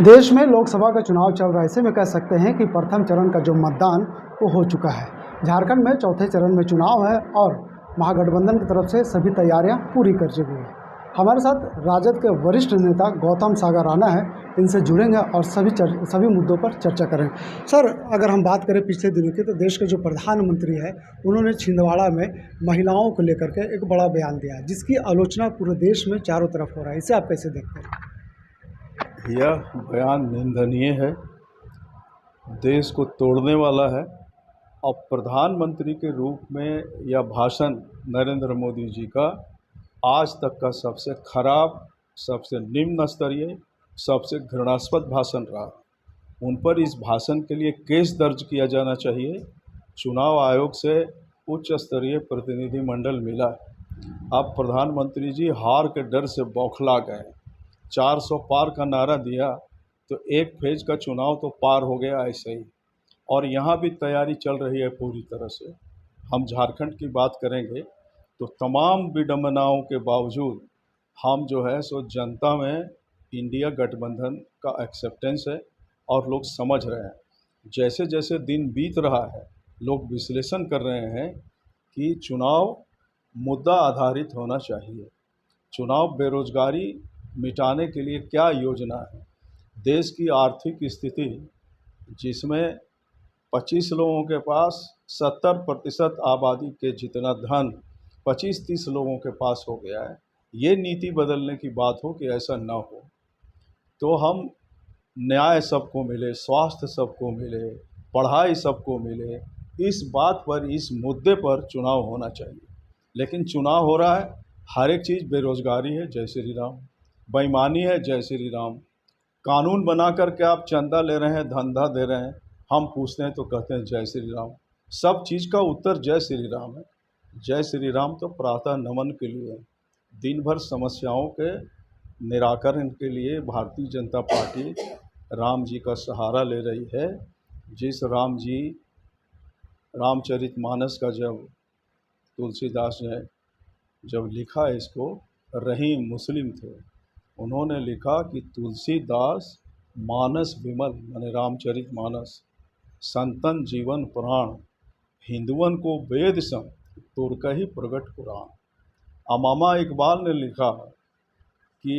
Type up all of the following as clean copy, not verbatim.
देश में लोकसभा का चुनाव चल रहा है। ऐसे में कह सकते हैं कि प्रथम चरण का जो मतदान वो हो चुका है। झारखंड में चौथे चरण में चुनाव है और महागठबंधन की तरफ से सभी तैयारियां पूरी कर चुकी हैं। हमारे साथ राजद के वरिष्ठ नेता गौतम सागर राणा है, इनसे जुड़ेंगे और सभी मुद्दों पर चर्चा करेंगे। सर, अगर हम बात करें पिछले दिनों की, तो देश के जो प्रधानमंत्री है उन्होंने छिंदवाड़ा में महिलाओं को लेकर के एक बड़ा बयान दिया है, जिसकी आलोचना पूरे देश में चारों तरफ हो रहा है। इसे आप कैसे देखते हैं? यह बयान निंदनीय है, देश को तोड़ने वाला है और प्रधानमंत्री के रूप में यह भाषण नरेंद्र मोदी जी का आज तक का सबसे खराब, सबसे निम्न स्तरीय, सबसे घृणास्पद भाषण रहा। उन पर इस भाषण के लिए केस दर्ज किया जाना चाहिए। चुनाव आयोग से उच्च स्तरीय प्रतिनिधिमंडल मिला। अब प्रधानमंत्री जी हार के डर से बौखला गए। 400 पार का नारा दिया तो एक फेज का चुनाव तो पार हो गया ऐसे ही, और यहाँ भी तैयारी चल रही है पूरी तरह से। हम झारखंड की बात करेंगे तो तमाम विडंबनाओं के बावजूद हम जो है सो जनता में इंडिया गठबंधन का एक्सेप्टेंस है और लोग समझ रहे हैं। जैसे जैसे दिन बीत रहा है, लोग विश्लेषण कर रहे हैं कि चुनाव मुद्दा आधारित होना चाहिए। चुनाव बेरोजगारी मिटाने के लिए क्या योजना है, देश की आर्थिक स्थिति जिसमें 25 लोगों के पास 70% आबादी के जितना धन 25-30 लोगों के पास हो गया है, ये नीति बदलने की बात हो कि ऐसा ना हो। तो हम न्याय सबको मिले, स्वास्थ्य सबको मिले, पढ़ाई सबको मिले, इस बात पर, इस मुद्दे पर चुनाव होना चाहिए। लेकिन चुनाव हो रहा है, हर एक चीज़ बेरोजगारी है, जय श्री राम, बेईमानी है, जय श्री राम, कानून बना कर के आप चंदा ले रहे हैं, धंधा दे रहे हैं, हम पूछते हैं तो कहते हैं जय श्री राम। सब चीज़ का उत्तर जय श्री राम है। जय श्री राम तो प्रातः नमन के लिए, दिन भर समस्याओं के निराकरण के लिए भारतीय जनता पार्टी राम जी का सहारा ले रही है। जिस राम जी, रामचरितमानस का जब तुलसीदास ने जब लिखा इसको, रहीम मुस्लिम थे, उन्होंने लिखा कि तुलसीदास मानस विमल, माने रामचरितमानस, संतन जीवन प्राण, हिंदुवन को वेद सम, तुरकही प्रगट पुराण। अमामा इकबाल ने लिखा कि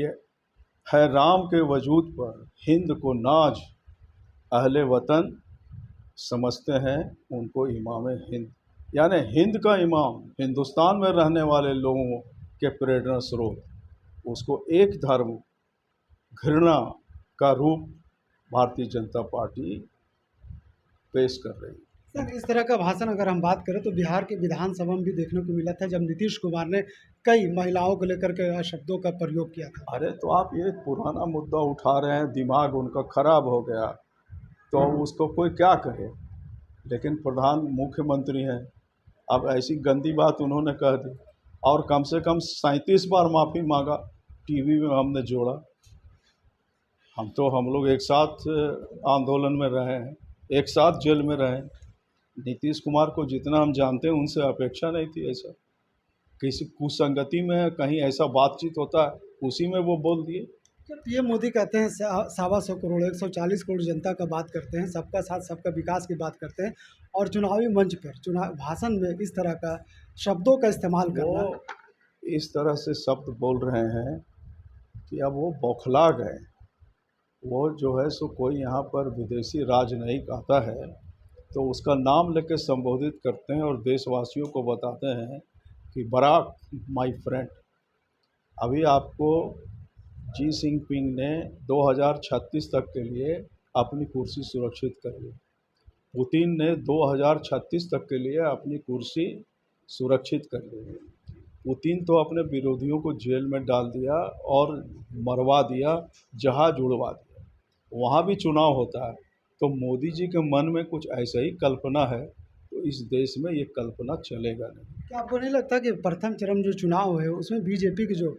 है राम के वजूद पर हिंद को नाज, अहले वतन समझते हैं उनको इमाम हिंद। यानी हिंद का इमाम, हिंदुस्तान में रहने वाले लोगों के प्रेरणा स्रोत, उसको एक धर्म घृणा का रूप भारतीय जनता पार्टी पेश कर रही है। सर, इस तरह का भाषण अगर हम बात करें तो बिहार के विधानसभा में भी देखने को मिला था, जब नीतीश कुमार ने कई महिलाओं को लेकर के शब्दों का प्रयोग किया था। अरे तो आप ये पुराना मुद्दा उठा रहे हैं, दिमाग उनका खराब हो गया तो उसको कोई क्या करे। लेकिन प्रधान मुख्यमंत्री हैं, अब ऐसी गंदी बात उन्होंने कह दी और कम से कम 37 बार माफ़ी मांगा, टीवी में हमने जोड़ा। हम लोग एक साथ आंदोलन में रहे हैं, एक साथ जेल में रहे। नीतीश कुमार को जितना हम जानते हैं उनसे अपेक्षा नहीं थी ऐसा। किसी कुसंगति में कहीं ऐसा बातचीत होता है, उसी में वो बोल दिए। जब पीएम मोदी कहते हैं 125 करोड़ 140 करोड़ जनता का बात करते हैं, सबका साथ सबका विकास की बात करते हैं, और चुनावी मंच पर चुनाव भाषण में इस तरह का शब्दों का इस्तेमाल करना, वो इस तरह से शब्द बोल रहे हैं कि अब वो बौखला गए। वो जो है सो कोई यहाँ पर विदेशी राजनयिक आता है तो उसका नाम लेके संबोधित करते हैं और देशवासियों को बताते हैं कि बराक माय फ्रेंड। अभी आपको जी जिनपिंग ने 2036 तक के लिए अपनी कुर्सी सुरक्षित कर ली, पुतिन ने 2036 तक के लिए अपनी कुर्सी सुरक्षित कर ली। पुतिन तो अपने विरोधियों को जेल में डाल दिया और मरवा दिया, जहाज उड़वा दिया। वहाँ भी चुनाव होता है तो मोदी जी के मन में कुछ ऐसा ही कल्पना है, तो इस देश में ये कल्पना चलेगा नहीं। क्या आपको नहीं लगता कि प्रथम चरण जो चुनाव है उसमें बीजेपी की जो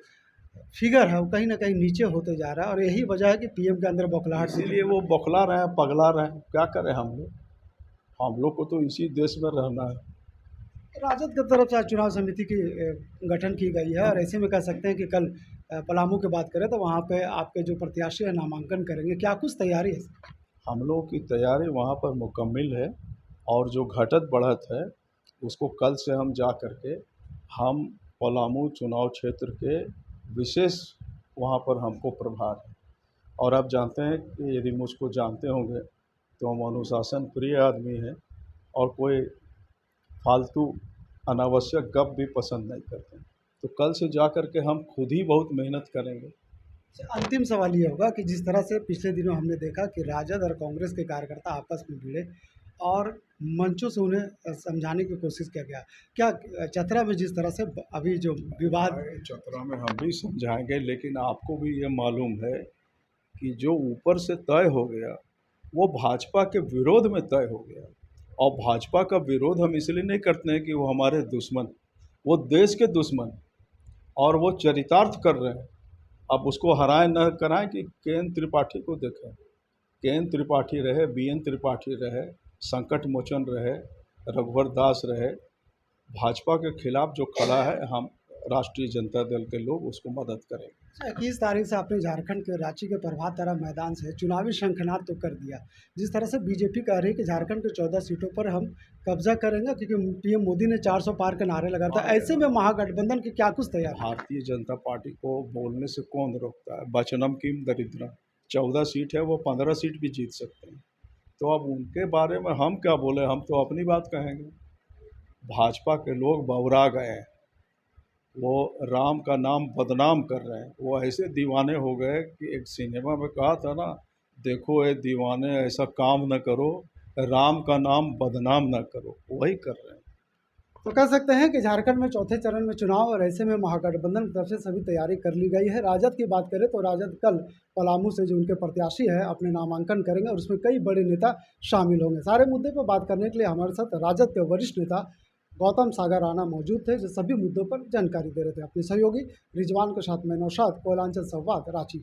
फिगर है वो कहीं ना कहीं नीचे होते जा रहा है, और यही वजह है कि पीएम के अंदर बौखलाहट दिख रही इसीलिए वो बौखला रहे हैं, पगला रहे हैं। क्या करें हम लोग को तो इसी देश में रहना है। है? राजद की तरफ से आज चुनाव समिति की गठन की गई है, और ऐसे में कह सकते हैं कि कल पलामू की बात करें तो वहाँ पे आपके जो प्रत्याशी है नामांकन करेंगे, क्या कुछ तैयारी है? हम लोगों की तैयारी वहाँ पर मुकम्मल है और जो घटत बढ़त है उसको कल से हम जा कर के हम पलामू चुनाव क्षेत्र के विशेष वहाँ पर हमको प्रभार है। और आप जानते हैं कि यदि मुझको जानते होंगे तो हम अनुशासन प्रिय आदमी हैं और कोई फालतू अनावश्यक गप भी पसंद नहीं करते। तो कल से जा कर के हम खुद ही बहुत मेहनत करेंगे। अंतिम सवाल ये होगा कि जिस तरह से पिछले दिनों हमने देखा कि राजद और कांग्रेस के कार्यकर्ता आपस में भिड़े और मंचों से उन्हें समझाने की कोशिश किया गया, क्या चतरा में जिस तरह से अभी जो विवाद चतरा में हम भी समझाएंगे, लेकिन आपको भी ये मालूम है कि जो ऊपर से तय हो गया वो भाजपा के विरोध में तय हो गया। और भाजपा का विरोध हम इसलिए नहीं करते हैं कि वो हमारे दुश्मन, वो देश के दुश्मन और वो चरितार्थ कर रहे हैं। अब उसको हराएं न कराएं कि केएन त्रिपाठी को देखें। केएन त्रिपाठी रहे, बीएन त्रिपाठी रहे, संकट मोचन रहे, रघुवर दास रहे, भाजपा के खिलाफ जो खड़ा है हम राष्ट्रीय जनता दल के लोग उसको मदद करेंगे। 21 तारीख से आपने झारखंड के रांची के प्रभात तारा मैदान से चुनावी शंखनाद तो कर दिया। जिस तरह से बीजेपी कह रही है कि झारखंड के 14 सीटों पर हम कब्जा करेंगे, क्योंकि पीएम मोदी ने 400 पार के नारे लगा था, ऐसे में महागठबंधन की क्या कुछ तैयारी? भारतीय जनता पार्टी को बोलने से कौन रोकता है? वचनम किम दरिद्रम। 14 सीट है, वो 15 सीट भी जीत सकते हैं। तो अब उनके बारे में हम क्या बोले, हम तो अपनी बात कहेंगे। भाजपा के लोग बौरा गए हैं, वो राम का नाम बदनाम कर रहे हैं। वो ऐसे दीवाने हो गए कि एक सिनेमा में कहा था ना, देखो ये दीवाने ऐसा काम न करो, राम का नाम बदनाम न करो, वही कर रहे हैं। तो कह सकते हैं कि झारखंड में चौथे चरण में चुनाव और ऐसे में महागठबंधन की तरफ से सभी तैयारी कर ली गई है। राजद की बात करें तो राजद कल पलामू से जो उनके प्रत्याशी है अपने नामांकन करेंगे और उसमें कई बड़े नेता शामिल होंगे। सारे मुद्दे पर बात करने के लिए हमारे साथ राजद के वरिष्ठ नेता गौतम सागर राणा मौजूद थे, जो सभी मुद्दों पर जानकारी दे रहे थे। अपने सहयोगी रिजवान के साथ में नौशाद, कोयलांचल संवाद, रांची।